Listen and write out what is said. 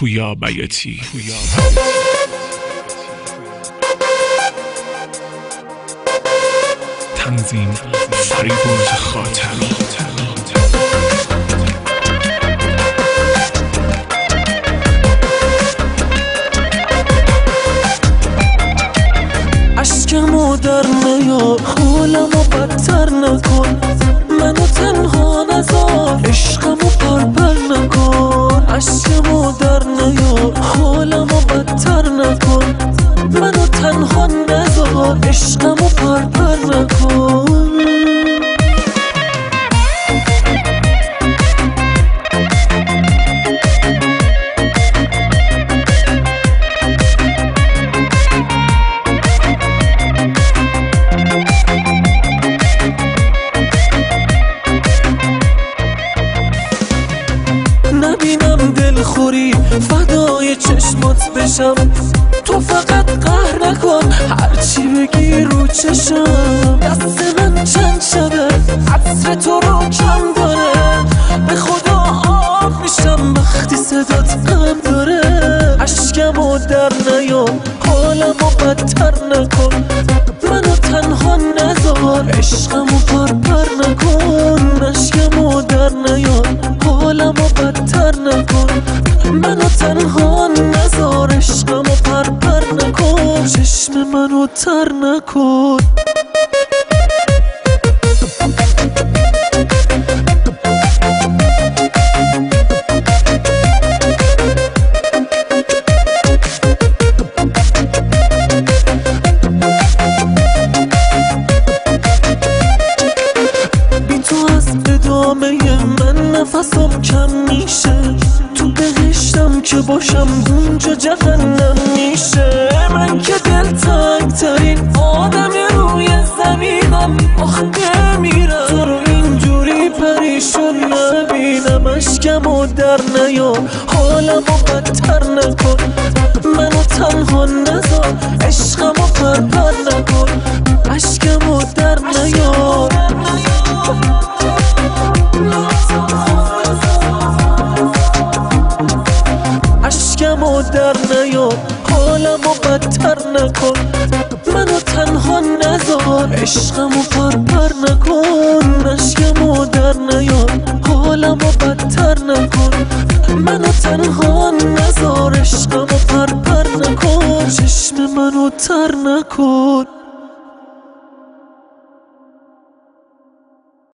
پویا بیاتی. تنظیم فریبرز خاطر. عشقمو در نیار، حالمو بدتر نکن، منو تنها نذار، عشقمو پرپر نکن. عشقمو در نیار، حالمو بدتر نکن، منو تنها نذار، عشقمو پرپر نکن. نبینم دلخوری فدای چشمات بشم، تو فقط قهر نکن، هرچی بگی رو چشم. دست من چند شده عطر تو رو کم داره، به خدا آب میشم وقتی صدات غم داره. عشقمو در نیار، حالمو بدتر نکن، منو تنها نذار، عشقمو پرپر نکن. عشقمو در نیار، حالمو بدتر نکن، منو تنها نذار، عشقمو پرپر نکن. چشم منو تر نکن. من نفسم کم میشه، تو بهشتم که باشم اونجا جهنم میشه. من که دلتنگ ترین آدمی روی زمینم، آخه بمیرم تو رو اینجوری پریشون نبینم. عشقمو در نیار، حالمو بدتر نکن، منو تنها نذار، عشقمو پرپر نکن. عشقمو در نیار، عشقمو در نیار، حالمو بدتر نکن، منو تنها نذار، عشقمو پرپر نکن. عشقمو در نیار، حالمو بدتر نکن، منو تنها نذار، عشقمو پرپر نکن. چشم منو تر نکن.